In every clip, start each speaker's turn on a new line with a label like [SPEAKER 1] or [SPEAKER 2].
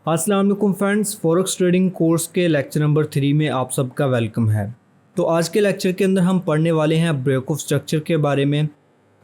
[SPEAKER 1] अस्सलाम वालेकुम friends, forex trading course के लेक्चर नंबर 3 में आप सबका वेलकम है। तो आज के लेक्चर के अंदर हम पढ़ने वाले हैं ब्रेक ऑफ स्ट्रक्चर के बारे में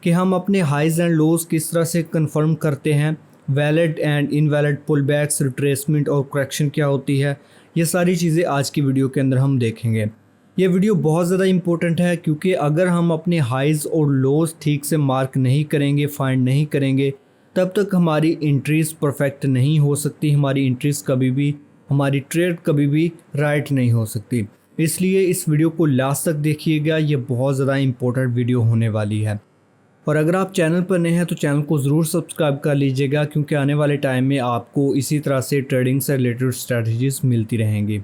[SPEAKER 1] कि हम अपने हाइज एंड लोज किस तरह से कंफर्म करते हैं, valid and invalid pullbacks, retracement और करेक्शन क्या होती है। ये सारी चीज़ें आज की वीडियो के अंदर हम देखेंगे। ये वीडियो बहुत ज़्यादा इंपॉर्टेंट है क्योंकि अगर हम अपने हाइज और लोज ठीक से मार्क नहीं करेंगे, फाइंड नहीं करेंगे, तब तक हमारी इंट्रीज परफेक्ट नहीं हो सकती, हमारी इंट्रीज कभी भी, हमारी ट्रेड कभी भी राइट नहीं हो सकती। इसलिए इस वीडियो को लास्ट तक देखिएगा, ये बहुत ज़्यादा इंपॉर्टेंट वीडियो होने वाली है। और अगर आप चैनल पर नए हैं तो चैनल को ज़रूर सब्सक्राइब कर लीजिएगा क्योंकि आने वाले टाइम में आपको इसी तरह से ट्रेडिंग से रिलेटेड स्ट्रैटेजीज मिलती रहेंगी।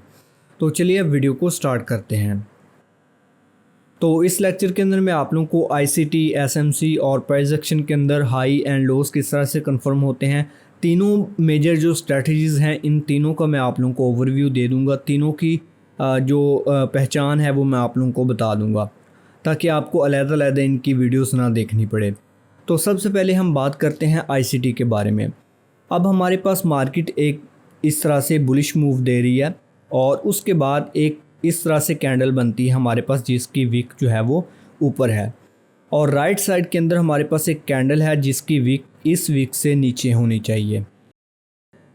[SPEAKER 1] तो चलिए अब वीडियो को स्टार्ट करते हैं। तो इस लेक्चर के अंदर मैं आप लोगों को आईसीटी, एसएमसी और प्राइस एक्शन के अंदर हाई एंड लोज किस तरह से कंफर्म होते हैं, तीनों मेजर जो स्ट्रैटेजीज़ हैं, इन तीनों का मैं आप लोगों को ओवरव्यू दे दूंगा। तीनों की जो पहचान है वो मैं आप लोगों को बता दूंगा ताकि आपको अलग-अलग इनकी वीडियोस ना देखनी पड़े। तो सबसे पहले हम बात करते हैं आईसीटी के बारे में। अब हमारे पास मार्केट एक इस तरह से बुलिश मूव दे रही है और उसके बाद एक इस तरह से कैंडल बनती है हमारे पास जिसकी विक जो है वो ऊपर है, और राइट साइड के अंदर हमारे पास एक कैंडल है जिसकी विक इस विक से नीचे होनी चाहिए,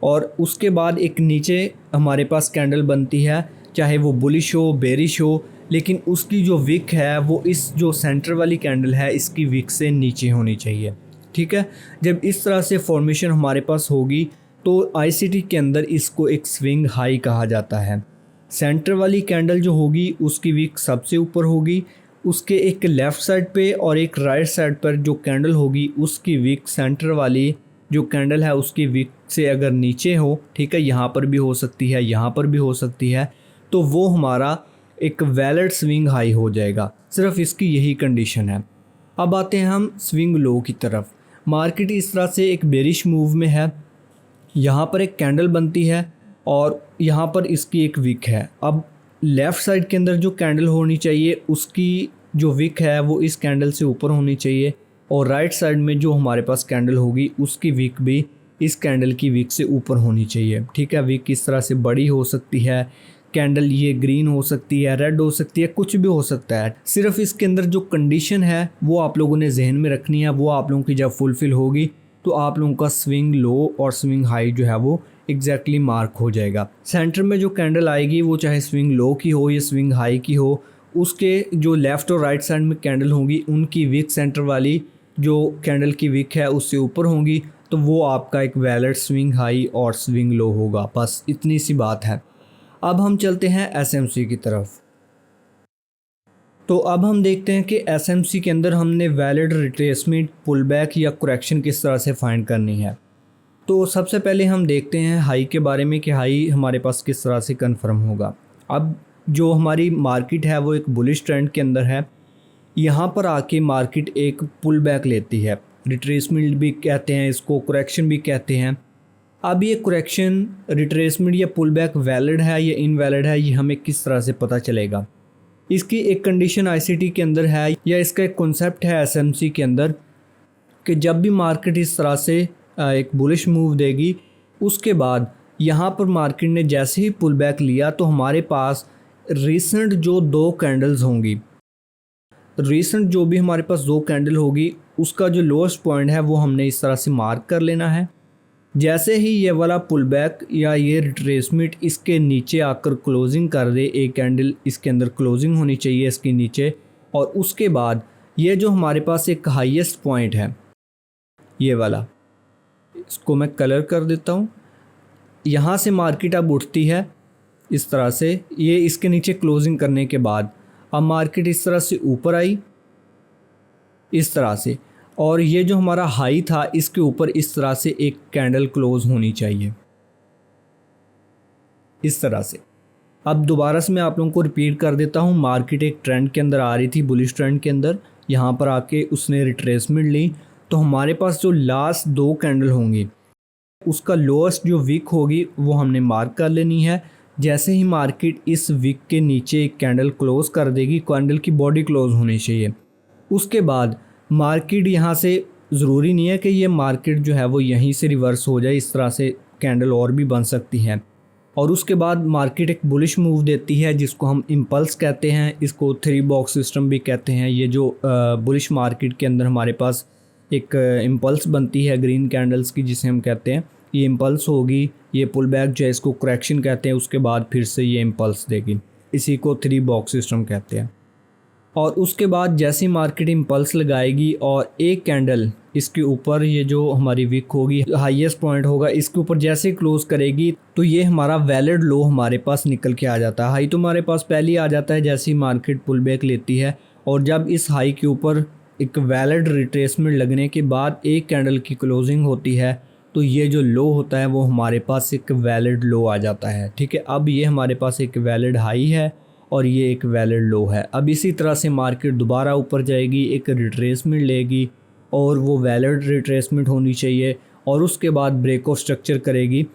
[SPEAKER 1] और उसके बाद एक नीचे हमारे पास कैंडल बनती है, चाहे वो बुलिश हो, बेरिश हो, लेकिन उसकी जो विक है वो इस जो सेंटर वाली कैंडल है इसकी विक से नीचे होनी चाहिए। ठीक है, जब इस तरह से फॉर्मेशन हमारे पास होगी तो आईसीटी के अंदर इसको एक स्विंग हाई कहा जाता है। सेंटर वाली कैंडल जो होगी उसकी विक सबसे ऊपर होगी, उसके एक लेफ़्ट साइड पे और एक राइट साइड पर जो कैंडल होगी उसकी विक सेंटर वाली जो कैंडल है उसकी विक से अगर नीचे हो, ठीक है, यहाँ पर भी हो सकती है, यहाँ पर भी हो सकती है, तो वो हमारा एक वैलिड स्विंग हाई हो जाएगा। सिर्फ इसकी यही कंडीशन है। अब आते हैं हम स्विंग लो की तरफ। मार्केट इस तरह से एक बेरिश मूव में है, यहाँ पर एक कैंडल बनती है और यहाँ पर इसकी एक विक है। अब लेफ़्ट साइड के अंदर जो कैंडल होनी चाहिए उसकी जो विक है वो इस कैंडल से ऊपर होनी चाहिए, और राइट साइड में जो हमारे पास कैंडल होगी उसकी विक भी इस कैंडल की विक से ऊपर होनी चाहिए। ठीक है, विक इस तरह से बड़ी हो सकती है, कैंडल ये ग्रीन हो सकती है, रेड हो सकती है, कुछ भी हो सकता है। सिर्फ इसके अंदर जो कंडीशन है वो आप लोगों ने जहन में रखनी है। वो आप लोगों की जब फुलफ़िल होगी तो आप लोगों का स्विंग लो और स्विंग हाई जो है वो एग्जैक्टली मार्क हो जाएगा। सेंटर में जो कैंडल आएगी वो चाहे स्विंग लो की हो या स्विंग हाई की हो, उसके जो लेफ़्ट और राइट साइड में कैंडल होंगी उनकी विक सेंटर वाली जो कैंडल की विक है उससे ऊपर होंगी, तो वो आपका एक वैलिड स्विंग हाई और स्विंग लो होगा। बस इतनी सी बात है। अब हम चलते हैं एसएमसी की तरफ। तो अब हम देखते हैं कि एसएमसी के अंदर हमने वैलिड रिट्रेसमेंट, पुल बैक या करेक्शन किस तरह से फाइंड करनी है। तो सबसे पहले हम देखते हैं हाई के बारे में कि हाई हमारे पास किस तरह से कंफर्म होगा। अब जो हमारी मार्केट है वो एक बुलिश ट्रेंड के अंदर है, यहाँ पर आके मार्केट एक पुल बैक लेती है, रिट्रेसमेंट भी कहते हैं इसको, करेक्शन भी कहते हैं। अब ये करेक्शन, रिट्रेसमेंट या पुल बैक वैलिड है या इनवैलिड है, ये हमें किस तरह से पता चलेगा। इसकी एक कंडीशन आईसीटी के अंदर है या इसका एक कॉन्सेप्ट है एसएमसी के अंदर कि जब भी मार्केट इस तरह से एक बुलिश मूव देगी, उसके बाद यहाँ पर मार्केट ने जैसे ही पुल बैक लिया तो हमारे पास रिसेंट जो दो कैंडल्स होंगी, रिसेंट जो भी हमारे पास दो कैंडल होगी उसका जो लोएस्ट पॉइंट है वो हमने इस तरह से मार्क कर लेना है। जैसे ही ये वाला पुल बैक या ये रिट्रेसमेंट इसके नीचे आकर क्लोजिंग कर दे, एक कैंडल इसके अंदर क्लोजिंग होनी चाहिए इसके नीचे, और उसके बाद ये जो हमारे पास एक हाईएस्ट पॉइंट है ये वाला, इसको मैं कलर कर देता हूँ, यहाँ से मार्केट अब उठती है इस तरह से, ये इसके नीचे क्लोजिंग करने के बाद अब मार्केट इस तरह से ऊपर आई इस तरह से, और ये जो हमारा हाई था इसके ऊपर इस तरह से एक कैंडल क्लोज होनी चाहिए इस तरह से। अब दोबारा से मैं आप लोगों को रिपीट कर देता हूँ। मार्केट एक ट्रेंड के अंदर आ रही थी, बुलिश ट्रेंड के अंदर, यहाँ पर आके उसने रिट्रेसमेंट ली, तो हमारे पास जो लास्ट दो कैंडल होंगी उसका लोएस्ट जो विक होगी वो हमने मार्क कर लेनी है। जैसे ही मार्केट इस विक के नीचे एक कैंडल क्लोज कर देगी, कैंडल की बॉडी क्लोज होनी चाहिए, उसके बाद मार्केट यहाँ से ज़रूरी नहीं है कि ये मार्केट जो है वो यहीं से रिवर्स हो जाए, इस तरह से कैंडल और भी बन सकती हैं। और उसके बाद मार्केट एक बुलिश मूव देती है जिसको हम इम्पल्स कहते हैं, इसको 3 बॉक्स सिस्टम भी कहते हैं। ये जो बुलिश मार्केट के अंदर हमारे पास एक इम्पल्स बनती है ग्रीन कैंडल्स की जिसे हम कहते हैं, ये इम्पल्स होगी, ये पुल बैक जो है इसको करेक्शन कहते हैं, उसके बाद फिर से ये इम्पल्स देगी, इसी को 3 बॉक्स सिस्टम कहते हैं। और उसके बाद जैसी मार्केट इम्पल्स लगाएगी और एक कैंडल इसके ऊपर, ये जो हमारी विक होगी, हाईएस्ट पॉइंट होगा, इसके ऊपर जैसे क्लोज करेगी तो ये हमारा वैलिड लो हमारे पास निकल के आ जाता है। हाई तो हमारे पास पहले ही आ जाता है जैसे ही मार्केट पुल बैक लेती है, और जब इस हाई के ऊपर एक वैलिड रिट्रेसमेंट लगने के बाद एक कैंडल की क्लोजिंग होती है तो ये जो लो होता है वो हमारे पास एक वैलिड लो आ जाता है। ठीक है, अब ये हमारे पास एक वैलिड हाई है और ये एक वैलिड लो है। अब इसी तरह से मार्केट दोबारा ऊपर जाएगी, एक रिट्रेसमेंट लेगी और वो वैलिड रिट्रेसमेंट होनी चाहिए, और उसके बाद ब्रेक ऑफ स्ट्रक्चर करेगी।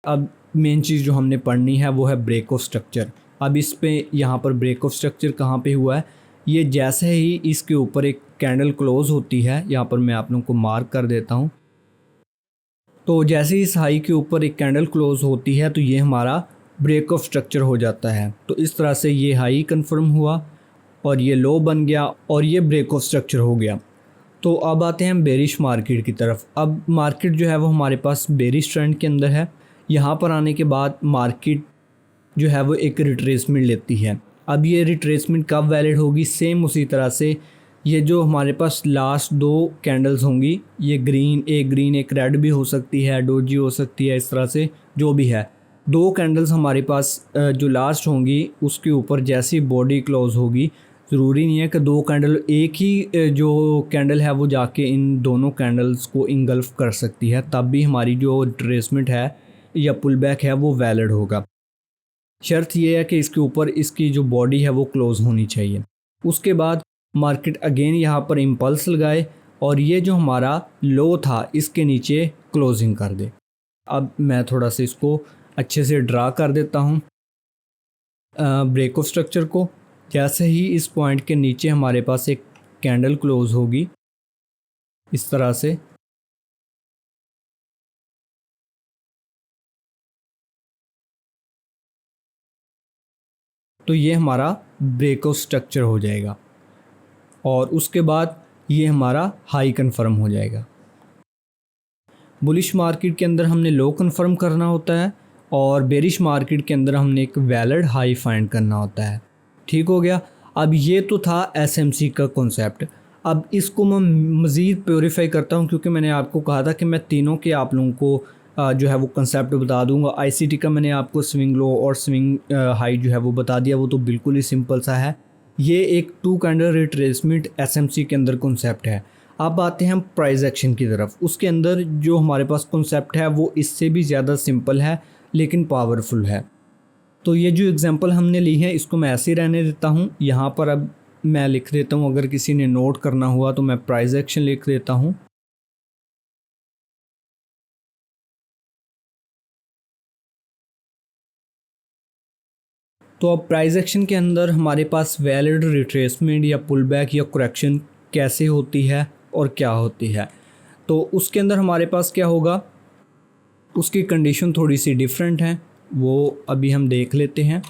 [SPEAKER 1] अब मेन चीज़ जो हमने पढ़नी है वो है ब्रेक ऑफ स्ट्रक्चर। अब इस पे यहाँ पर ब्रेक ऑफ स्ट्रक्चर कहाँ पे हुआ है, ये जैसे ही इसके ऊपर एक कैंडल क्लोज होती है, यहाँ पर मैं आप लोगों को मार्क कर देता हूँ, तो जैसे ही इस हाई के ऊपर एक कैंडल क्लोज होती है तो ये हमारा ब्रेक ऑफ स्ट्रक्चर हो जाता है। तो इस तरह से ये हाई कंफर्म हुआ और ये लो बन गया और ये ब्रेक ऑफ स्ट्रक्चर हो गया। तो अब आते हैं हम बेरिश मार्केट की तरफ। अब मार्केट जो है वो हमारे पास बेरिश ट्रेंड के अंदर है। यहाँ पर आने के बाद मार्केट जो है वो एक रिट्रेसमेंट लेती है। अब ये रिट्रेसमेंट कब वैलिड होगी, सेम उसी तरह से ये जो हमारे पास लास्ट 2 कैंडल्स होंगी, ये ग्रीन एक रेड भी हो सकती है, डोजी हो सकती है, इस तरह से जो भी है 2 कैंडल्स हमारे पास जो लास्ट होंगी उसके ऊपर जैसी बॉडी क्लोज होगी, ज़रूरी नहीं है कि 2 कैंडल एक ही जो कैंडल है वो जाके इन दोनों कैंडल्स को इंगल्फ कर सकती है, तब भी हमारी जो रिट्रेसमेंट है या पुल बैक है वो वैलिड होगा। शर्त ये है कि इसके ऊपर इसकी जो बॉडी है वो क्लोज होनी चाहिए। उसके बाद मार्केट अगेन यहाँ पर इम्पल्स लगाए और ये जो हमारा लो था इसके नीचे क्लोजिंग कर दे। अब मैं थोड़ा सा इसको अच्छे से ड्रा कर देता हूँ ब्रेक ऑफ स्ट्रक्चर को। जैसे ही इस पॉइंट के नीचे हमारे पास एक कैंडल क्लोज होगी इस तरह से, तो ये हमारा ब्रेक ऑफ स्ट्रक्चर हो जाएगा और उसके बाद ये हमारा हाई कंफर्म हो जाएगा। बुलिश मार्केट के अंदर हमने लो कंफर्म करना होता है और बेरिश मार्केट के अंदर हमने एक वैलिड हाई फाइंड करना होता है। ठीक हो गया। अब ये तो था एसएमसी का कॉन्सेप्ट। अब इसको मैं मज़ीद प्योरीफाई करता हूँ क्योंकि मैंने आपको कहा था कि मैं तीनों के आप लोगों को जो है वो कंसेप्ट बता दूंगा। आईसीटी का मैंने आपको स्विंग लो और स्विंग हाई जो है वो बता दिया, वो तो बिल्कुल ही सिंपल सा है। ये एक 2 कैंडल रिट्रेसमेंट एसएमसी के अंदर कॉन्सेप्ट है। अब आते हैं हम प्राइस एक्शन की तरफ। उसके अंदर जो हमारे पास कॉन्सेप्ट है वो इससे भी ज़्यादा सिंपल है लेकिन पावरफुल है। तो ये जो एग्जांपल हमने ली है इसको मैं ऐसे ही रहने देता हूँ। यहाँ पर अब मैं लिख देता हूँ, अगर किसी ने नोट करना हुआ तो मैं प्राइस एक्शन लिख देता हूँ। तो अब प्राइस एक्शन के अंदर हमारे पास वैलिड रिट्रेसमेंट या पुल बैक या करेक्शन कैसे होती है और क्या होती है, तो उसके अंदर हमारे पास क्या होगा, उसकी कंडीशन थोड़ी सी डिफरेंट है, वो अभी हम देख लेते हैं।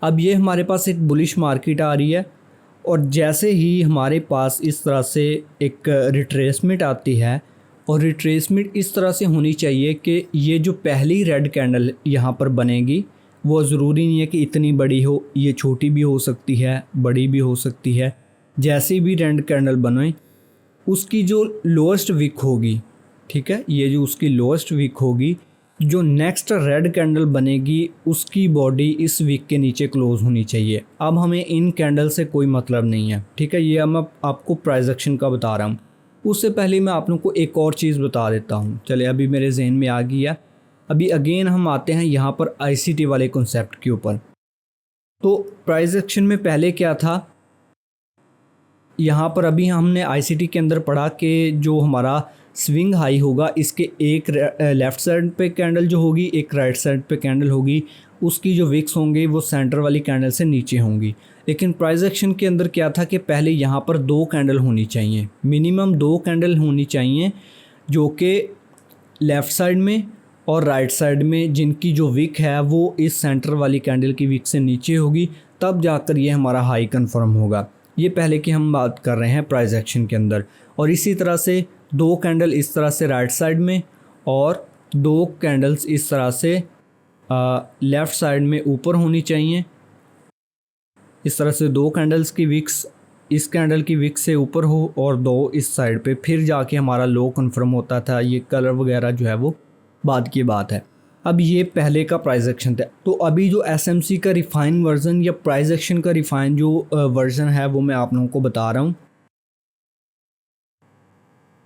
[SPEAKER 1] अब ये हमारे पास एक बुलिश मार्केट आ रही है और जैसे ही हमारे पास इस तरह से एक रिट्रेसमेंट आती है, और रिट्रेसमेंट इस तरह से होनी चाहिए कि ये जो पहली रेड कैंडल यहाँ पर बनेगी वो ज़रूरी नहीं है कि इतनी बड़ी हो, ये छोटी भी हो सकती है, बड़ी भी हो सकती है। जैसी भी रेड कैंडल बने उसकी जो लोएस्ट विक होगी, ठीक है, ये जो उसकी लोएस्ट विक होगी, जो नेक्स्ट रेड कैंडल बनेगी उसकी बॉडी इस विक के नीचे क्लोज होनी चाहिए। अब हमें इन कैंडल से कोई मतलब नहीं है, ठीक है, ये मैं आपको प्राइस एक्शन का बता रहा हूँ। उससे पहले मैं आप लोगों को एक और चीज़ बता देता हूँ। चले, अभी मेरे जहन में आ गई है। अभी अगेन हम आते हैं यहाँ पर आईसीटी वाले कॉन्सेप्ट के ऊपर। तो प्राइस एक्शन में पहले क्या था, यहाँ पर अभी हमने आईसीटी के अंदर पढ़ा कि जो हमारा स्विंग हाई होगा, इसके एक लेफ़्ट साइड पे कैंडल जो होगी, एक राइट साइड पे कैंडल होगी, उसकी जो विक्स होंगे वो सेंटर वाली कैंडल से नीचे होंगी। लेकिन प्राइस एक्शन के अंदर क्या था कि पहले यहाँ पर 2 कैंडल होनी चाहिए, मिनिमम 2 कैंडल होनी चाहिए, जो कि लेफ़्ट साइड में और राइट साइड में जिनकी जो विक है वो इस सेंटर वाली कैंडल की विक से नीचे होगी, तब जाकर ये हमारा हाई कंफर्म होगा। ये पहले की हम बात कर रहे हैं प्राइस एक्शन के अंदर। और इसी तरह से 2 कैंडल इस तरह से राइट साइड में और 2 कैंडल्स इस तरह से लेफ़्ट साइड में ऊपर होनी चाहिए। इस तरह से 2 कैंडल्स की विक्स इस कैंडल की विक से ऊपर हो और 2 इस साइड पे, फिर जाके हमारा लो कंफर्म होता था। ये कलर वगैरह जो है वो बाद की बात है। अब ये पहले का प्राइस एक्शन था। तो अभी जो एसएमसी का रिफाइन वर्जन या प्राइस एक्शन का रिफाइन जो वर्जन है वो मैं आप लोगों को बता रहा हूँ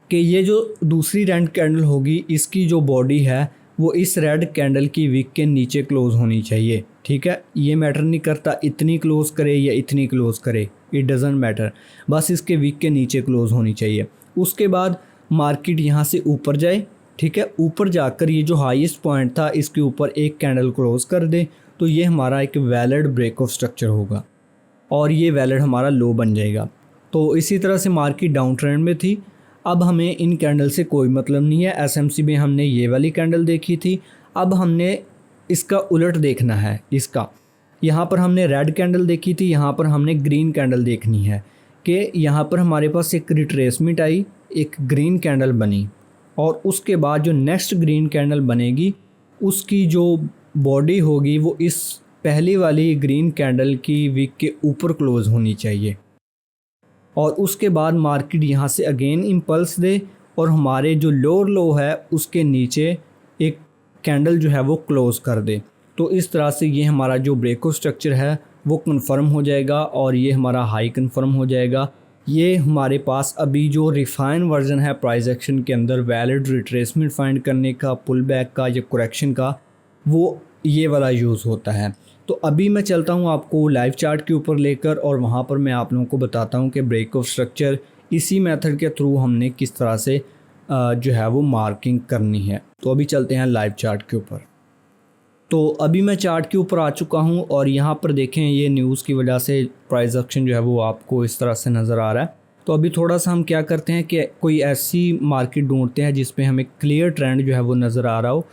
[SPEAKER 1] कि ये जो दूसरी रेड कैंडल होगी, इसकी जो बॉडी है वो इस रेड कैंडल की विक के नीचे क्लोज होनी चाहिए। ठीक है, ये मैटर नहीं करता इतनी क्लोज करे या इतनी क्लोज करे, इट डज़ंट मैटर, बस इसके विक के नीचे क्लोज होनी चाहिए। उसके बाद मार्केट यहाँ से ऊपर जाए, ठीक है, ऊपर जाकर ये जो हाईएस्ट पॉइंट था इसके ऊपर एक कैंडल क्लोज कर दे, तो ये हमारा एक वैलिड ब्रेक ऑफ स्ट्रक्चर होगा और ये वैलिड हमारा लो बन जाएगा। तो इसी तरह से मार्केट डाउन ट्रेंड में थी। अब हमें इन कैंडल से कोई मतलब नहीं है। एसएमसी में हमने ये वाली कैंडल देखी थी, अब हमने इसका उलट देखना है। इसका यहाँ पर हमने रेड कैंडल देखी थी, यहाँ पर हमने ग्रीन कैंडल देखनी है कि यहाँ पर हमारे पास एक रिट्रेसमेंट आई, एक ग्रीन कैंडल बनी और उसके बाद जो नेक्स्ट ग्रीन कैंडल बनेगी उसकी जो बॉडी होगी वो इस पहली वाली ग्रीन कैंडल की विक के ऊपर क्लोज होनी चाहिए और उसके बाद मार्केट यहाँ से अगेन इम्पल्स दे और हमारे जो लोअर लो है उसके नीचे एक कैंडल जो है वो क्लोज कर दे। तो इस तरह से ये हमारा जो ब्रेकआउट स्ट्रक्चर है वो कंफर्म हो जाएगा और ये हमारा हाई कंफर्म हो जाएगा। ये हमारे पास अभी जो रिफाइन वर्जन है प्राइस एक्शन के अंदर वैलिड रिट्रेसमेंट फाइंड करने का, पुल बैक का या करेक्शन का, वो ये वाला यूज़ होता है। तो अभी मैं चलता हूँ आपको लाइव चार्ट के ऊपर लेकर और वहाँ पर मैं आप लोगों को बताता हूँ कि ब्रेक ऑफ स्ट्रक्चर इसी मेथड के थ्रू हमने किस तरह से जो है वो मार्किंग करनी है। तो अभी चलते हैं लाइव चार्ट के ऊपर। तो अभी मैं चार्ट के ऊपर आ चुका हूँ और यहाँ पर देखें ये न्यूज़ की वजह से प्राइस एक्शन जो है वो आपको इस तरह से नज़र आ रहा है। तो अभी थोड़ा सा हम क्या करते हैं कि कोई ऐसी मार्केट ढूंढते हैं जिस पे हमें क्लियर ट्रेंड जो है वो नज़र आ रहा हो।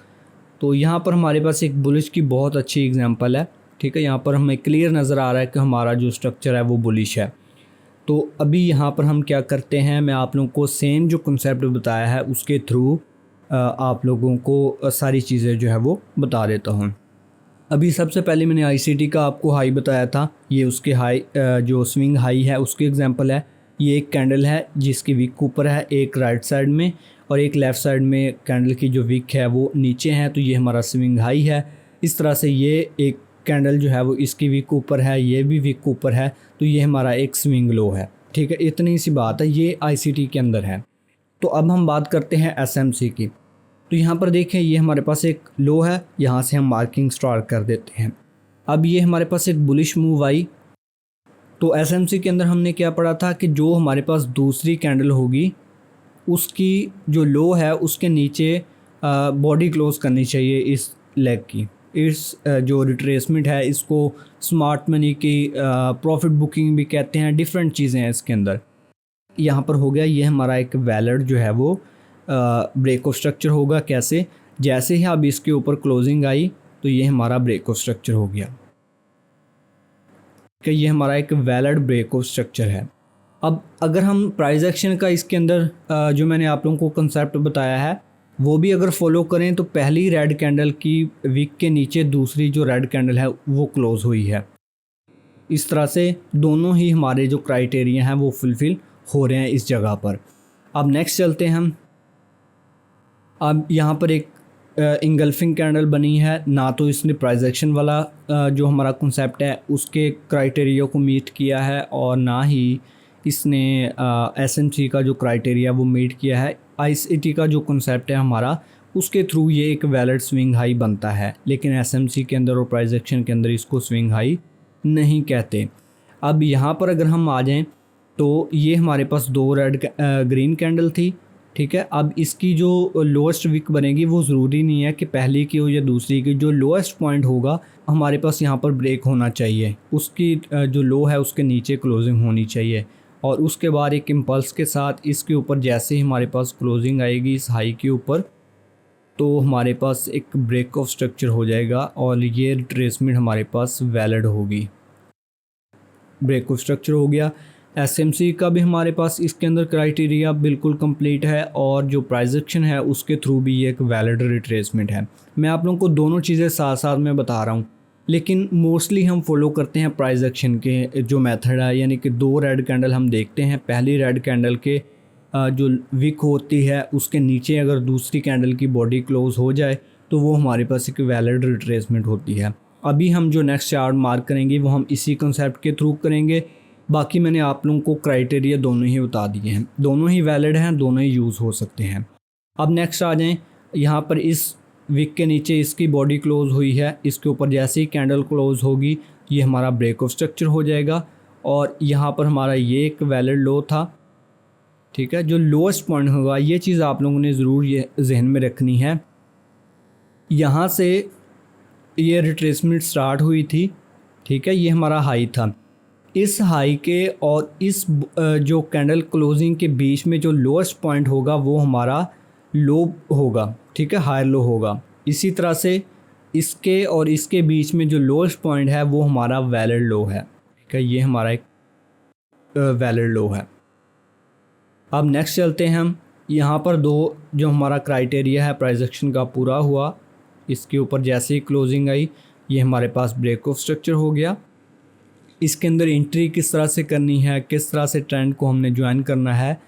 [SPEAKER 1] तो यहाँ पर हमारे पास एक बुलिश की बहुत अच्छी एग्जांपल है। ठीक है, यहाँ पर हमें क्लियर नज़र आ रहा है कि हमारा जो स्ट्रक्चर है वो बुलिश है। तो अभी यहाँ पर हम क्या करते हैं, मैं आप लोगों को सेम जो कंसेप्ट बताया है उसके थ्रू आप लोगों को सारी चीज़ें जो है वो बता देता हूँ। अभी सबसे पहले मैंने आईसीटी का आपको हाई बताया था, ये उसके हाई जो स्विंग हाई है उसकी एग्जांपल है। ये एक कैंडल है जिसकी विक ऊपर है, एक राइट साइड में और एक लेफ़्ट साइड में कैंडल की जो विक है वो नीचे है, तो ये हमारा स्विंग हाई है। इस तरह से ये एक कैंडल जो है वो इसकी विक ऊपर है, ये भी विक ऊपर है, तो ये हमारा एक स्विंग लो है। ठीक है, इतनी सी बात है, ये आईसीटी के अंदर है। तो अब हम बात करते हैं एसएमसी की। तो यहाँ पर देखें ये हमारे पास एक लो है, यहाँ से हम मार्किंग स्टार्ट कर देते हैं। अब ये हमारे पास एक बुलिश मूव आई, तो एसएमसी के अंदर हमने क्या पढ़ा था कि जो हमारे पास दूसरी कैंडल होगी उसकी जो लो है उसके नीचे बॉडी क्लोज करनी चाहिए इस लेग की। इस जो रिट्रेसमेंट है इसको स्मार्ट मनी की प्रॉफिट बुकिंग भी कहते हैं, डिफरेंट चीज़ें हैं इसके अंदर। यहाँ पर हो गया, ये हमारा एक वैलिड जो है वो ब्रेक ऑफ स्ट्रक्चर होगा। कैसे, जैसे ही अब इसके ऊपर क्लोजिंग आई तो ये हमारा ब्रेक ऑफ स्ट्रक्चर हो गया कि ये हमारा एक वैलिड ब्रेक ऑफ स्ट्रक्चर है। अब अगर हम प्राइस एक्शन का इसके अंदर जो मैंने आप लोगों को कंसेप्ट बताया है वो भी अगर फॉलो करें तो पहली रेड कैंडल की विक के नीचे दूसरी जो रेड कैंडल है वो क्लोज हुई है। इस तरह से दोनों ही हमारे जो क्राइटेरिया हैं वो फुलफ़िल हो रहे हैं इस जगह पर। अब नेक्स्ट चलते हैं हम। अब यहाँ पर एक इंगल्फिंग कैंडल बनी है, ना तो इसने प्राइस एक्शन वाला जो हमारा कंसेप्ट है उसके क्राइटेरिया को मीट किया है और ना ही इसने एसएमसी का जो क्राइटेरिया वो मीट किया है। आईसीटी का जो कंसेप्ट है हमारा उसके थ्रू ये एक वैलिड स्विंग हाई बनता है, लेकिन एसएमसी के अंदर और प्राइस एक्शन के अंदर इसको स्विंग हाई नहीं कहते। अब यहाँ पर अगर हम आ जाएं तो ये हमारे पास 2 रेड ग्रीन कैंडल थी। ठीक है। अब इसकी जो लोएस्ट विक बनेगी वो ज़रूरी नहीं है कि पहली की हो या दूसरी की, जो लोएस्ट पॉइंट होगा हमारे पास यहाँ पर ब्रेक होना चाहिए, उसकी जो लो है उसके नीचे क्लोजिंग होनी चाहिए। और उसके बाद एक इम्पल्स के साथ इसके ऊपर जैसे ही हमारे पास क्लोजिंग आएगी इस हाई के ऊपर, तो हमारे पास एक ब्रेक ऑफ स्ट्रक्चर हो जाएगा और ये रिट्रेसमेंट हमारे पास वैलिड होगी। ब्रेक ऑफ स्ट्रक्चर हो गया। एसएमसी का भी हमारे पास इसके अंदर क्राइटेरिया बिल्कुल कंप्लीट है और जो प्राइस एक्शन है उसके थ्रू भी ये एक वैलिड रिट्रेसमेंट है। मैं आप लोगों को दोनों चीज़ें साथ साथ में बता रहा हूँ, लेकिन मोस्टली हम फॉलो करते हैं प्राइस एक्शन के जो मेथड है, यानी कि 2 रेड कैंडल हम देखते हैं। पहली रेड कैंडल के जो विक होती है उसके नीचे अगर दूसरी कैंडल की बॉडी क्लोज हो जाए तो वो हमारे पास एक वैलिड रिट्रेसमेंट होती है। अभी हम जो नेक्स्ट चार्ट मार्क करेंगे वो हम इसी कंसेप्ट के थ्रू करेंगे। बाकी मैंने आप लोगों को क्राइटेरिया दोनों ही बता दिए हैं, दोनों ही वैलिड हैं, दोनों ही यूज़ हो सकते हैं। अब नेक्स्ट आ जाएं, यहाँ पर इस विक के नीचे इसकी बॉडी क्लोज हुई है, इसके ऊपर जैसे ही कैंडल क्लोज होगी ये हमारा ब्रेक ऑफ स्ट्रक्चर हो जाएगा और यहाँ पर हमारा ये एक वैलिड लो था। ठीक है, जो लोएस्ट पॉइंट होगा ये चीज़ आप लोगों ने ज़रूर ये जहन में रखनी है। यहाँ से ये रिट्रेसमेंट स्टार्ट हुई थी, ठीक है, ये हमारा हाई था। इस हाई के और इस जो कैंडल क्लोजिंग के बीच में जो लोएस्ट पॉइंट होगा वो हमारा लो होगा, ठीक है, हायर लो होगा। इसी तरह से इसके और इसके बीच में जो लोएस्ट पॉइंट है वो हमारा वैलिड लो है, ठीक है, ये हमारा एक वैलिड लो है। अब नेक्स्ट चलते हैं हम, यहाँ पर दो जो हमारा क्राइटेरिया है प्राइस एक्शन का पूरा हुआ, इसके ऊपर जैसे ही क्लोजिंग आई ये हमारे पास ब्रेक ऑफ स्ट्रक्चर हो गया। इसके अंदर एंट्री किस तरह से करनी है, किस तरह से ट्रेंड को हमने ज्वाइन करना है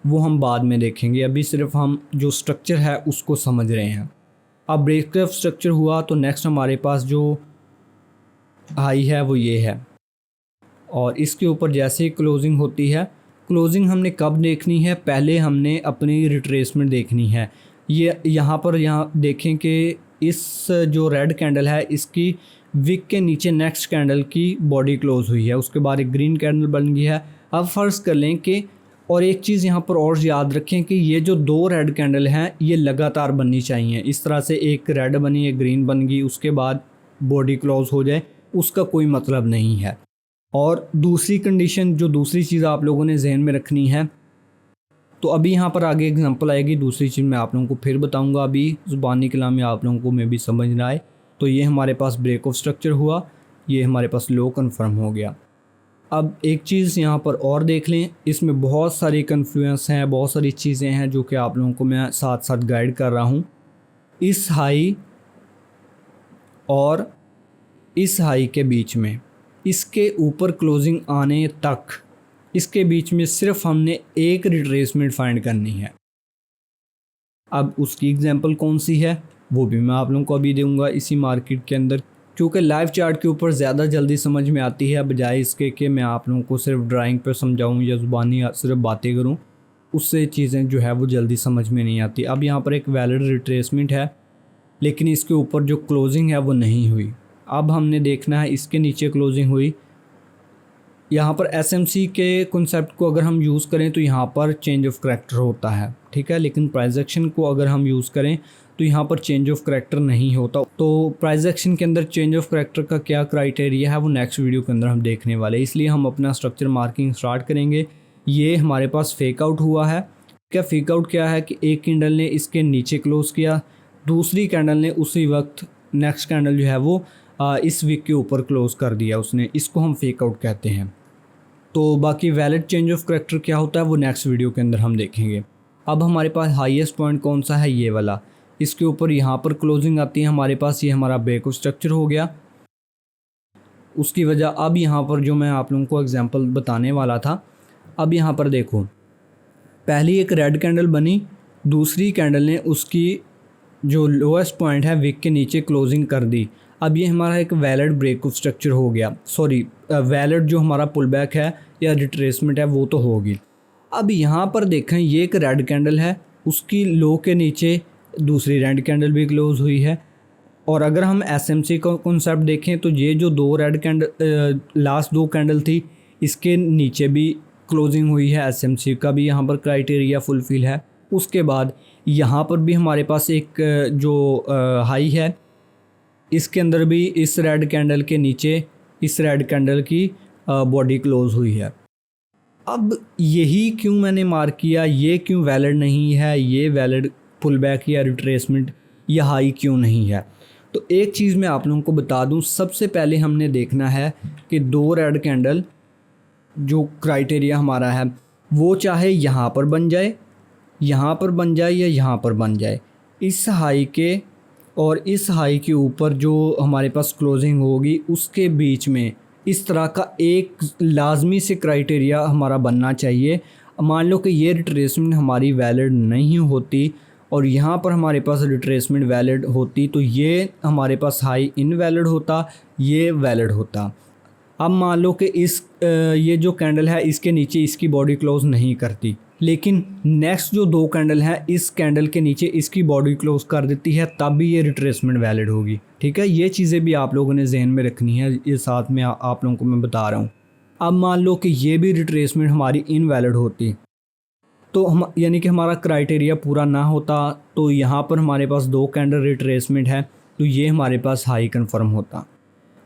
[SPEAKER 1] वो हम बाद में देखेंगे, अभी सिर्फ हम जो स्ट्रक्चर है उसको समझ रहे हैं। अब ब्रेक ऑफ स्ट्रक्चर हुआ तो नेक्स्ट हमारे पास जो हाई है वो ये है और इसके ऊपर जैसे ही क्लोजिंग होती है, क्लोजिंग हमने कब देखनी है, पहले हमने अपनी रिट्रेसमेंट देखनी है। ये यहाँ देखें कि इस जो रेड कैंडल है इसकी विक के नीचे नेक्स्ट कैंडल की बॉडी क्लोज हुई है, उसके बाद एक ग्रीन कैंडल बन गई है। अब फ़र्ज़ कर लें कि, और एक चीज़ यहाँ पर और याद रखें कि ये जो 2 रेड कैंडल हैं ये लगातार बननी चाहिए। इस तरह से एक रेड बनी एक ग्रीन बन गई उसके बाद बॉडी क्लोज हो जाए उसका कोई मतलब नहीं है। और दूसरी कंडीशन, जो दूसरी चीज़ आप लोगों ने जहन में रखनी है, तो अभी यहाँ पर आगे एग्जांपल आएगी, दूसरी चीज़ मैं आप लोगों को फिर बताऊंगा, अभी ज़ुबानी कलाम में आप लोगों को मैं भी समझ ना आए। तो ये हमारे पास ब्रेक ऑफ स्ट्रक्चर हुआ, ये हमारे पास लो कन्फर्म हो गया। अब एक चीज़ यहाँ पर और देख लें, इसमें बहुत सारी कन्फ्लुएंस हैं, बहुत सारी चीज़ें हैं जो कि आप लोगों को मैं साथ साथ गाइड कर रहा हूँ। इस हाई और इस हाई के बीच में, इसके ऊपर क्लोजिंग आने तक, इसके बीच में सिर्फ हमने एक रिट्रेसमेंट फाइंड करनी है। अब उसकी एग्जांपल कौन सी है वो भी मैं आप लोगों को अभी दूंगा इसी मार्केट के अंदर, क्योंकि लाइव चार्ट के ऊपर ज़्यादा जल्दी समझ में आती है बजाय इसके कि मैं आप लोगों को सिर्फ ड्राइंग पर समझाऊं या ज़ुबानी सिर्फ बातें करूं, उससे चीज़ें जो है वो जल्दी समझ में नहीं आती। अब यहाँ पर एक वैलिड रिट्रेसमेंट है लेकिन इसके ऊपर जो क्लोजिंग है वो नहीं हुई। अब हमने देखना है इसके नीचे क्लोजिंग हुई। यहाँ पर एसएमसी के कॉन्सेप्ट को अगर हम यूज़ करें तो यहाँ पर चेंज ऑफ करैक्टर होता है, ठीक है, लेकिन प्राइस एक्शन को अगर हम यूज़ करें तो यहाँ पर चेंज ऑफ करैक्टर नहीं होता। तो प्राइस एक्शन के अंदर चेंज ऑफ करैक्टर का क्या क्राइटेरिया है वो नेक्स्ट वीडियो के अंदर हम देखने वाले, इसलिए हम अपना स्ट्रक्चर मार्किंग स्टार्ट करेंगे। ये हमारे पास फेक आउट हुआ है। क्या फेक आउट क्या है कि एक कैंडल ने इसके नीचे क्लोज किया, दूसरी कैंडल ने उसी वक्त नेक्स्ट कैंडल जो है वो इस विक के ऊपर क्लोज कर दिया उसने, इसको हम फेक आउट कहते हैं। तो बाकी वैलिड चेंज ऑफ करैक्टर क्या होता है वो नेक्स्ट वीडियो के अंदर हम देखेंगे। अब हमारे पास हाईएस्ट पॉइंट कौन सा है, ये वाला, इसके ऊपर यहाँ पर क्लोजिंग आती है हमारे पास, ये हमारा ब्रेक ऑफ स्ट्रक्चर हो गया। उसकी वजह अब यहाँ पर जो मैं आप लोगों को एग्जांपल बताने वाला था, अब यहाँ पर देखो, पहली एक रेड कैंडल बनी, दूसरी कैंडल ने उसकी जो लोएस्ट पॉइंट है विक के नीचे क्लोजिंग कर दी। अब ये हमारा एक वैलिड ब्रेक ऑफ स्ट्रक्चर हो गया, सॉरी वैलिड जो हमारा पुल बैक है या रिट्रेसमेंट है वो तो होगी। अब यहाँ पर देखें ये एक रेड कैंडल है, उसकी लो के नीचे दूसरी रेड कैंडल भी क्लोज हुई है। और अगर हम एसएमसी का कॉन्सेप्ट देखें तो ये जो 2 रेड कैंडल लास्ट 2 कैंडल थी इसके नीचे भी क्लोजिंग हुई है, एसएमसी का भी यहाँ पर क्राइटेरिया फुलफिल है। उसके बाद यहाँ पर भी हमारे पास एक जो हाई है, इसके अंदर भी इस रेड कैंडल के नीचे इस रेड कैंडल की बॉडी क्लोज हुई है। अब यही क्यों मैंने मार्क किया, ये क्यों वैलिड नहीं है, ये वैलिड पुल बैक या रिट्रेसमेंट या हाई क्यों नहीं है। तो एक चीज़ मैं आप लोगों को बता दूं, सबसे पहले हमने देखना है कि दो रेड कैंडल जो क्राइटेरिया हमारा है वो चाहे यहाँ पर बन जाए, यहाँ पर बन जाए या यहाँ पर बन जाए, इस हाई के और इस हाई के ऊपर जो हमारे पास क्लोजिंग होगी उसके बीच में इस तरह का एक लाजमी से क्राइटेरिया हमारा बनना चाहिए। मान लो कि ये रिट्रेसमेंट हमारी वैलिड नहीं होती और यहाँ पर हमारे पास रिट्रेसमेंट वैलिड होती, तो ये हमारे पास हाई इनवैलिड होता, ये वैलिड होता। अब मान लो कि ये जो कैंडल है इसके नीचे इसकी बॉडी क्लोज नहीं करती, लेकिन नेक्स्ट जो दो कैंडल हैं इस कैंडल के नीचे इसकी बॉडी क्लोज कर देती है, तब भी ये रिट्रेसमेंट वैलिड होगी। ठीक है, ये चीज़ें भी आप लोगों ने जहन में रखनी है, ये साथ में आप लोगों को मैं बता रहा हूँ। अब मान लो कि ये भी रिट्रेसमेंट हमारी इनवैलिड होती, तो हम यानी कि हमारा क्राइटेरिया पूरा ना होता, तो यहाँ पर हमारे पास दो कैंडल रिट्रेसमेंट है, तो ये हमारे पास हाई कन्फर्म होता।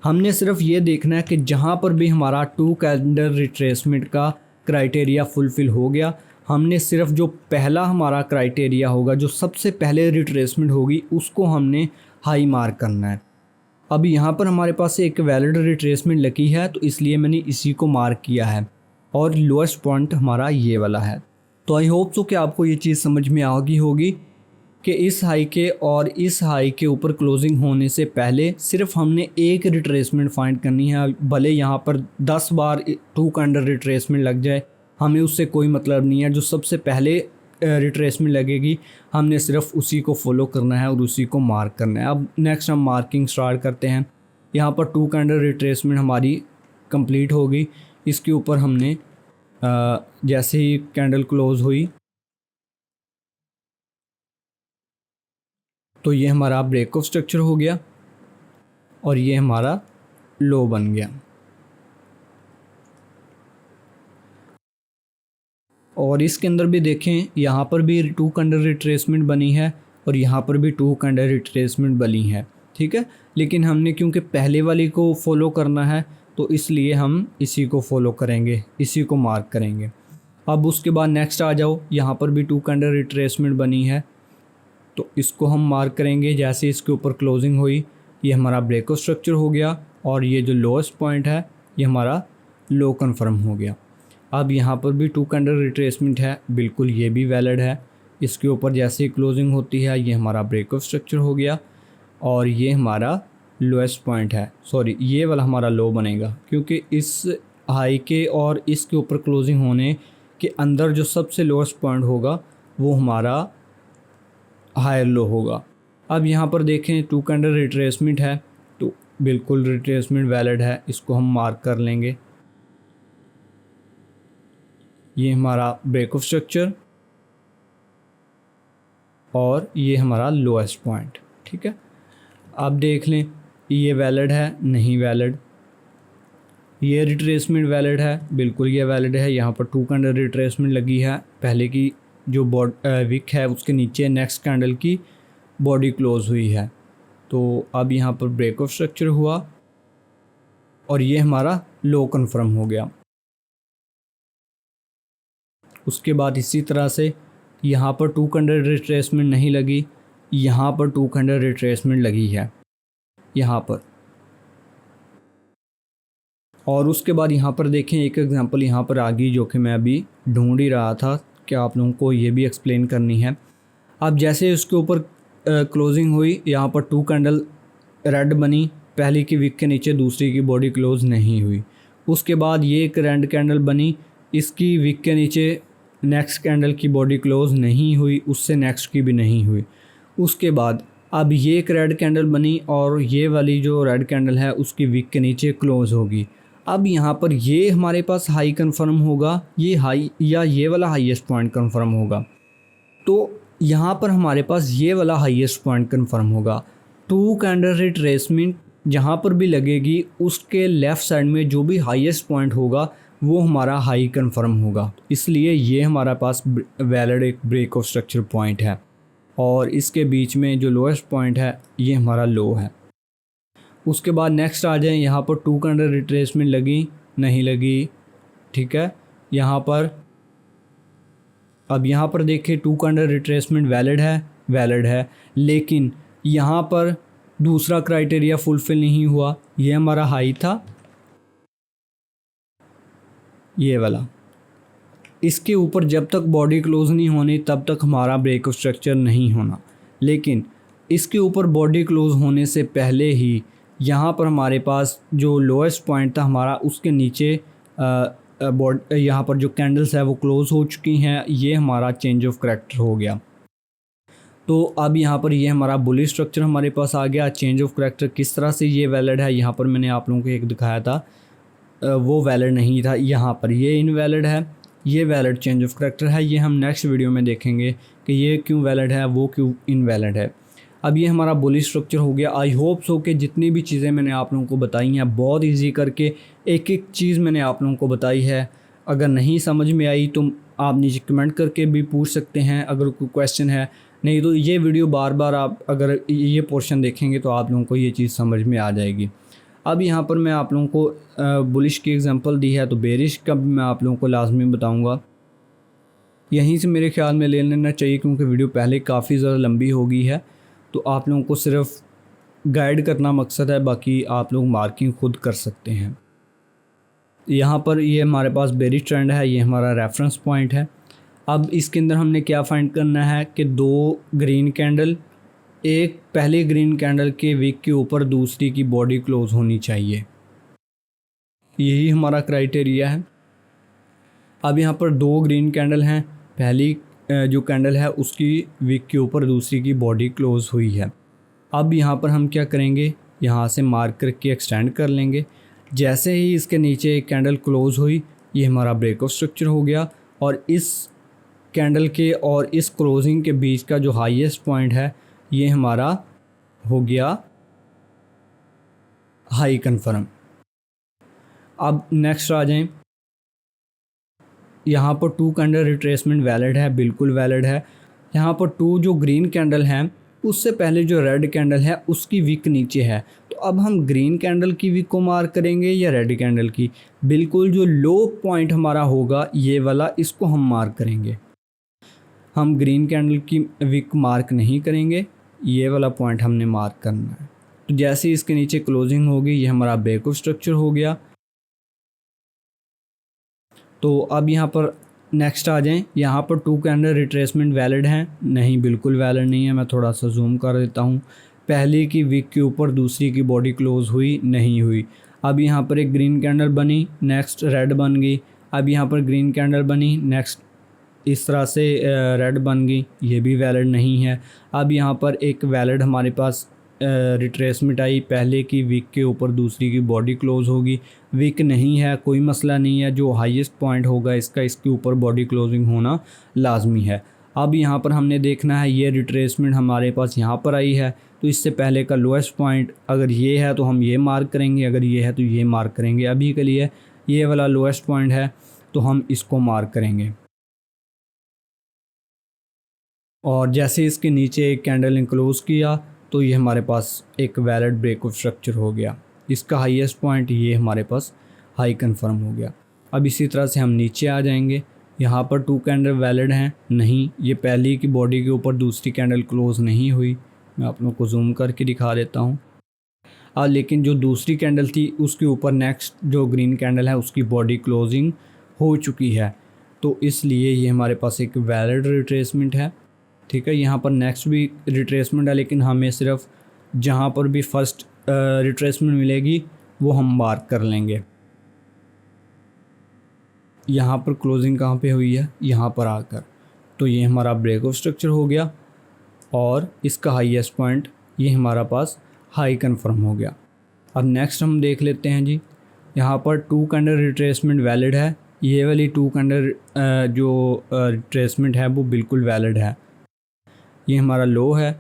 [SPEAKER 1] हमने सिर्फ ये देखना है कि जहाँ पर भी हमारा टू कैंडल रिट्रेसमेंट का क्राइटेरिया फुलफ़िल हो गया, हमने सिर्फ जो पहला हमारा क्राइटेरिया होगा, जो सबसे पहले रिट्रेसमेंट होगी, उसको हमने हाई मार्क करना है। अब यहाँ पर हमारे पास एक वैलिड रिट्रेसमेंट लगी है, तो इसलिए मैंने इसी को मार्क किया है और लोएस्ट पॉइंट हमारा ये वाला है। तो आई होप सो कि आपको ये चीज़ समझ में आ गई होगी कि इस हाई के और इस हाई के ऊपर क्लोजिंग होने से पहले सिर्फ हमने एक रिट्रेसमेंट फाइंड करनी है। भले यहाँ पर 10 बार टू कैंडल रिट्रेसमेंट लग जाए, हमें उससे कोई मतलब नहीं है। जो सबसे पहले रिट्रेसमेंट लगेगी हमने सिर्फ उसी को फॉलो करना है और उसी को मार्क करना है। अब नेक्स्ट हम मार्किंग स्टार्ट करते हैं। यहाँ पर टू कैंडल रिट्रेसमेंट हमारी कंप्लीट होगी। इसके ऊपर हमने जैसे ही कैंडल क्लोज हुई तो ये हमारा ब्रेक ऑफ स्ट्रक्चर हो गया और ये हमारा लो बन गया। और इसके अंदर भी देखें, यहाँ पर भी टू कैंडल रिट्रेसमेंट बनी है और यहाँ पर भी टू कैंडल रिट्रेसमेंट बनी है। ठीक है, लेकिन हमने क्योंकि पहले वाली को फॉलो करना है तो इसलिए हम इसी को फॉलो करेंगे, इसी को मार्क करेंगे। अब उसके बाद नेक्स्ट आ जाओ, यहाँ पर भी टू कैंडल रिट्रेसमेंट बनी है तो इसको हम मार्क करेंगे। जैसे इसके ऊपर क्लोजिंग हुई, ये हमारा ब्रेक ऑफ स्ट्रक्चर हो गया और ये जो लोएस्ट पॉइंट है ये हमारा लो कन्फर्म हो गया। अब यहाँ पर भी टू कैंडल रिट्रेसमेंट है, बिल्कुल ये भी वैलिड है। इसके ऊपर जैसे ही क्लोजिंग होती है ये हमारा ब्रेक ऑफ स्ट्रक्चर हो गया और ये हमारा लोएस्ट पॉइंट है। सॉरी, ये वाला हमारा लो बनेगा क्योंकि इस हाई के और इसके ऊपर क्लोजिंग होने के अंदर जो सबसे लोएस्ट पॉइंट होगा वो हमारा हायर लो होगा। अब यहाँ पर देखें टू कैंडल रिट्रेसमेंट है तो बिल्कुल रिट्रेसमेंट वैलिड है, इसको हम मार्क कर लेंगे। ये हमारा ब्रेक ऑफ स्ट्रक्चर और ये हमारा लोएस्ट पॉइंट। ठीक है, आप देख लें ये वैलिड है, नहीं वैलिड। ये रिट्रेसमेंट वैलिड है, बिल्कुल ये वैलिड है। यहाँ पर टू कैंडल रिट्रेसमेंट लगी है, पहले की जो विक है उसके नीचे नेक्स्ट कैंडल की बॉडी क्लोज हुई है। तो अब यहाँ पर ब्रेक ऑफ स्ट्रक्चर हुआ और ये हमारा लो कन्फर्म हो गया। उसके बाद इसी तरह से यहाँ पर टू कैंडल रिट्रेसमेंट नहीं लगी, यहाँ पर टू कैंडल रिट्रेसमेंट लगी है यहाँ पर। और उसके बाद यहाँ पर देखें एक एग्जांपल यहाँ पर आ गई जो कि मैं अभी ढूंढ ही रहा था कि आप लोगों को ये भी एक्सप्लेन करनी है। अब जैसे उसके ऊपर क्लोजिंग हुई, यहाँ पर टू कैंडल रेड बनी, पहली की विक के नीचे दूसरी की बॉडी क्लोज नहीं हुई। उसके बाद ये एक रेड कैंडल बनी, इसकी विक के नीचे नेक्स्ट कैंडल की बॉडी क्लोज नहीं हुई, उससे नेक्स्ट की भी नहीं हुई। उसके बाद अब ये एक रेड कैंडल बनी और ये वाली जो रेड कैंडल है उसकी विक के नीचे क्लोज होगी। अब यहाँ पर ये हमारे पास हाई कंफर्म होगा, ये हाई या ये वाला हाईएस्ट पॉइंट कंफर्म होगा। तो यहाँ पर हमारे पास ये वाला हाईएस्ट पॉइंट कंफर्म होगा। टू कैंडल रिट्रेसमेंट जहाँ पर भी लगेगी उसके लेफ़्ट साइड में जो भी हाईएस्ट पॉइंट होगा वो हमारा हाई कन्फर्म होगा। इसलिए ये हमारा पास वैलिड एक ब्रेक ऑफ स्ट्रक्चर पॉइंट है और इसके बीच में जो लोएस्ट पॉइंट है ये हमारा लो है। उसके बाद नेक्स्ट आ जाए, यहाँ पर 2 कैंडल रिट्रेसमेंट लगी नहीं लगी, ठीक है। यहाँ पर अब यहाँ पर देखिए 2 कैंडल रिट्रेसमेंट वैलिड है, लेकिन यहाँ पर दूसरा क्राइटेरिया फुलफिल नहीं हुआ। ये हमारा हाई था, ये वाला, इसके ऊपर जब तक बॉडी क्लोज नहीं होनी तब तक हमारा ब्रेक ऑफ स्ट्रक्चर नहीं होना। लेकिन इसके ऊपर बॉडी क्लोज होने से पहले ही यहाँ पर हमारे पास जो लोएस्ट पॉइंट था हमारा, उसके नीचे यहाँ पर जो कैंडल्स है वो क्लोज हो चुकी हैं। ये हमारा चेंज ऑफ करैक्टर हो गया। तो अब यहाँ पर ये हमारा बुलिश स्ट्रक्चर हमारे पास आ गया। चेंज ऑफ करैक्टर किस तरह से ये वैलिड है, यहाँ पर मैंने आप लोगों को एक दिखाया था, वो वैलिड नहीं था। यहाँ पर ये इनवैलिड है, ये वैलिड चेंज ऑफ करैक्टर है। ये हम नेक्स्ट वीडियो में देखेंगे कि ये क्यों वैलिड है, वो क्यों इनवैलिड है। अब ये हमारा बुलिश स्ट्रक्चर हो गया। आई होप सो कि जितनी भी चीज़ें मैंने आप लोगों को बताई हैं, बहुत इजी करके एक एक चीज़ मैंने आप लोगों को बताई है। अगर नहीं समझ में आई तो आप नीचे कमेंट करके भी पूछ सकते हैं अगर कोई क्वेश्चन है। नहीं तो ये वीडियो बार बार आप अगर ये पोर्शन देखेंगे तो आप लोगों को ये चीज़ समझ में आ जाएगी। अब यहाँ पर मैं आप लोगों को बुलिश की एग्जांपल दी है, तो बेरिश का भी मैं आप लोगों को लाजमी बताऊँगा। यहीं से मेरे ख्याल में ले लेना चाहिए क्योंकि वीडियो पहले काफ़ी ज़्यादा लंबी हो गई है। तो आप लोगों को सिर्फ गाइड करना मकसद है, बाकी आप लोग मार्किंग खुद कर सकते हैं। यहाँ पर ये हमारे पास बेरिश ट्रेंड है, ये हमारा रेफरेंस पॉइंट है। अब इसके अंदर हमने क्या फाइंड करना है कि 2 ग्रीन कैंडल, एक पहले ग्रीन कैंडल के विक के ऊपर दूसरी की बॉडी क्लोज होनी चाहिए, यही हमारा क्राइटेरिया है। अब यहाँ पर 2 ग्रीन कैंडल हैं, पहली जो कैंडल है उसकी विक के ऊपर दूसरी की बॉडी क्लोज हुई है। अब यहाँ पर हम क्या करेंगे, यहाँ से मार्क करके एक्सटेंड कर लेंगे। जैसे ही इसके नीचे एक कैंडल क्लोज हुई, ये हमारा ब्रेक ऑफ स्ट्रक्चर हो गया और इस कैंडल के और इस क्लोजिंग के बीच का जो हाईएस्ट पॉइंट है ये हमारा हो गया हाई कन्फर्म। अब नेक्स्ट आ जाएं, यहाँ पर 2 कैंडल रिट्रेसमेंट वैलिड है, बिल्कुल वैलिड है। यहाँ पर 2 जो ग्रीन कैंडल हैं उससे पहले जो रेड कैंडल है उसकी विक नीचे है। तो अब हम ग्रीन कैंडल की विक को मार्क करेंगे या रेड कैंडल की? बिल्कुल जो लो पॉइंट हमारा होगा ये वाला, इसको हम मार्क करेंगे। हम ग्रीन कैंडल की विक मार्क नहीं करेंगे, ये वाला पॉइंट हमने मार्क करना है। तो जैसे इसके नीचे क्लोजिंग होगी ये हमारा ब्रेक ऑफ स्ट्रक्चर हो गया। तो अब यहाँ पर नेक्स्ट आ जाएं, यहाँ पर 2 कैंडल रिट्रेसमेंट वैलिड हैं, नहीं बिल्कुल वैलिड नहीं है। मैं थोड़ा सा जूम कर देता हूँ। पहली की विक के ऊपर दूसरी की बॉडी क्लोज हुई नहीं हुई। अब यहाँ पर एक ग्रीन कैंडल बनी, नेक्स्ट रेड बन गई। अब यहाँ पर ग्रीन कैंडल बनी, नेक्स्ट इस तरह से रेड बन गई, ये भी वैलिड नहीं है। अब यहाँ पर एक वैलिड हमारे पास रिट्रेसमेंट आई, पहले की विक के ऊपर दूसरी की बॉडी क्लोज होगी। विक नहीं है, कोई मसला नहीं है, जो हाईएस्ट पॉइंट होगा इसका, इसके ऊपर बॉडी क्लोजिंग होना लाजमी है। अब यहाँ पर हमने देखना है ये रिट्रेसमेंट हमारे पास यहाँ पर आई है, तो इससे पहले का लोएस्ट पॉइंट अगर ये है तो हम ये मार्क करेंगे, अगर ये है तो ये मार्क करेंगे। अभी के लिए ये वाला लोएस्ट पॉइंट है तो हम इसको मार्क करेंगे। और जैसे इसके नीचे एक कैंडल ने क्लोज किया तो ये हमारे पास एक वैलिड ब्रेक ऑफ स्ट्रक्चर हो गया। इसका हाईएस्ट पॉइंट ये हमारे पास हाई कंफर्म हो गया। अब इसी तरह से हम नीचे आ जाएंगे, यहाँ पर 2 कैंडल वैलिड हैं, नहीं, ये पहली की बॉडी के ऊपर दूसरी कैंडल क्लोज नहीं हुई। मैं आप लोगों को जूम करके दिखा देता हूँ। लेकिन जो दूसरी कैंडल थी उसके ऊपर नेक्स्ट जो ग्रीन कैंडल है उसकी बॉडी क्लोजिंग हो चुकी है, तो इसलिए ये हमारे पास एक वैलिड रिट्रेसमेंट है। ठीक है, यहाँ पर नेक्स्ट भी रिट्रेसमेंट है, लेकिन हमें सिर्फ जहाँ पर भी फर्स्ट रिट्रेसमेंट मिलेगी वो हम मार्क कर लेंगे। यहाँ पर क्लोजिंग कहाँ पे हुई है, यहाँ पर आकर, तो ये हमारा ब्रेक ऑफ स्ट्रक्चर हो गया और इसका हाईएस्ट पॉइंट ये हमारा पास हाई कंफर्म हो गया। अब नेक्स्ट हम देख लेते हैं जी, यहाँ पर 2 कैंडल रिट्रेसमेंट वैलिड है। ये वाली 2 कैंडल जो रिट्रेसमेंट है वो बिल्कुल वैलिड है, ये हमारा लो है।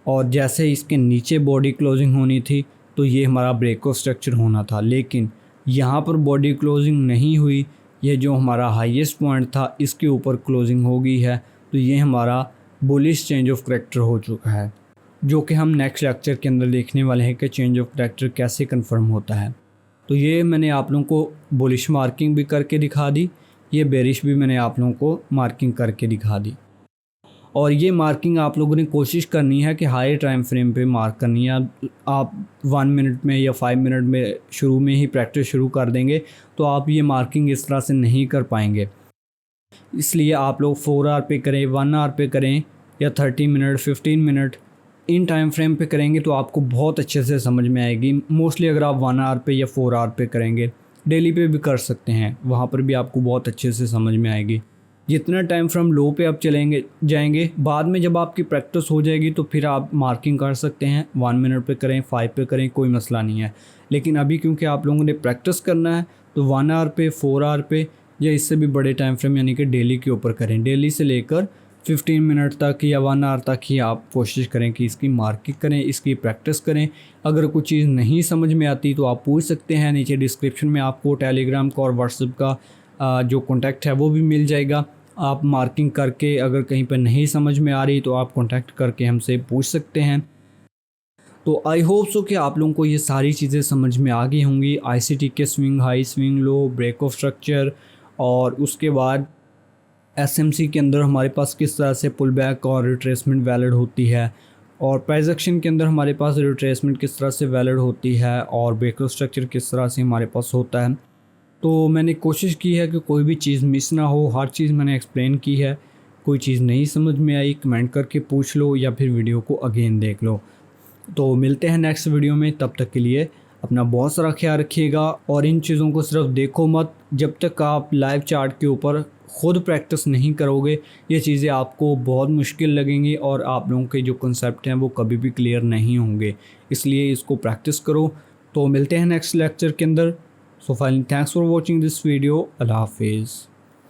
[SPEAKER 1] और जैसे इसके नीचे बॉडी क्लोजिंग होनी थी तो ये हमारा ब्रेक ऑफ स्ट्रक्चर होना था, लेकिन यहाँ पर बॉडी क्लोजिंग नहीं हुई, ये जो हमारा हाईएस्ट पॉइंट था इसके ऊपर क्लोजिंग हो गई है। तो ये हमारा बुलिश चेंज ऑफ करैक्टर हो चुका है, जो कि हम नेक्स्ट लेक्चर के अंदर देखने वाले हैं कि चेंज ऑफ करैक्टर कैसे कंफर्म होता है। तो ये मैंने आप लोगों को बुलिश मार्किंग भी करके दिखा दी, ये बेरिश भी मैंने आप लोगों को मार्किंग करके दिखा दी। और ये मार्किंग आप लोगों ने कोशिश करनी है कि हाई टाइम फ्रेम पे मार्क करनी है। आप 1 मिनट में या 5 मिनट में शुरू में ही प्रैक्टिस शुरू कर देंगे तो आप ये मार्किंग इस तरह से नहीं कर पाएंगे। इसलिए आप लोग 4 आवर पे करें, 1 आवर पे करें या 30 minute, 15 minute, in time frame पे करेंगे तो आपको बहुत अच्छे से समझ में आएगी। मोस्टली अगर आप 1 आवर पे या 4 आवर पे करेंगे, डेली पे भी कर सकते हैं, वहाँ पर भी आपको बहुत अच्छे से समझ में आएगी। जितना टाइम फ्रेम लो पे आप जाएंगे, बाद में जब आपकी प्रैक्टिस हो जाएगी तो फिर आप मार्किंग कर सकते हैं। 1 मिनट पे करें, 5 पे करें, कोई मसला नहीं है। लेकिन अभी क्योंकि आप लोगों ने प्रैक्टिस करना है तो 1 आवर पे, 4 आवर पे या इससे भी बड़े टाइम फ्रेम यानी कि डेली के ऊपर करें। डेली से लेकर 15 मिनट तक या 1 आवर तक ही आप कोशिश करें कि इसकी मार्किंग करें, इसकी प्रैक्टिस करें। अगर कोई चीज़ नहीं समझ में आती तो आप पूछ सकते हैं। नीचे डिस्क्रिप्शन में आपको टेलीग्राम का और व्हाट्सएप का जो कॉन्टैक्ट है वो भी मिल जाएगा। आप मार्किंग करके अगर कहीं पर नहीं समझ में आ रही तो आप कॉन्टैक्ट करके हमसे पूछ सकते हैं। तो आई होप सो कि आप लोगों को ये सारी चीज़ें समझ में आ गई होंगी। आईसीटी के swing high, swing low, break of structure, और उसके बाद एसएमसी के अंदर हमारे पास किस तरह से पुल बैक और रिट्रेसमेंट वैलिड होती है, और प्राइस एक्शन के अंदर हमारे पास रिट्रेसमेंट किस तरह से वैलिड होती है, और ब्रेक ऑफ स्ट्रक्चर किस तरह से हमारे पास होता है। तो मैंने कोशिश की है कि कोई भी चीज़ मिस ना हो, हर चीज़ मैंने एक्सप्लेन की है। कोई चीज़ नहीं समझ में आई कमेंट करके पूछ लो या फिर वीडियो को अगेन देख लो। तो मिलते हैं नेक्स्ट वीडियो में, तब तक के लिए अपना बहुत सारा ख्याल रखिएगा। और इन चीज़ों को सिर्फ देखो मत, जब तक आप लाइव चार्ट के ऊपर ख़ुद प्रैक्टिस नहीं करोगे ये चीज़ें आपको बहुत मुश्किल लगेंगी और आप लोगों के जो कंसेप्ट हैं वो कभी भी क्लियर नहीं होंगे। इसलिए इसको प्रैक्टिस करो। तो मिलते हैं नेक्स्ट लेक्चर के अंदर। So finally, thanks for watching this video. Allah Hafiz.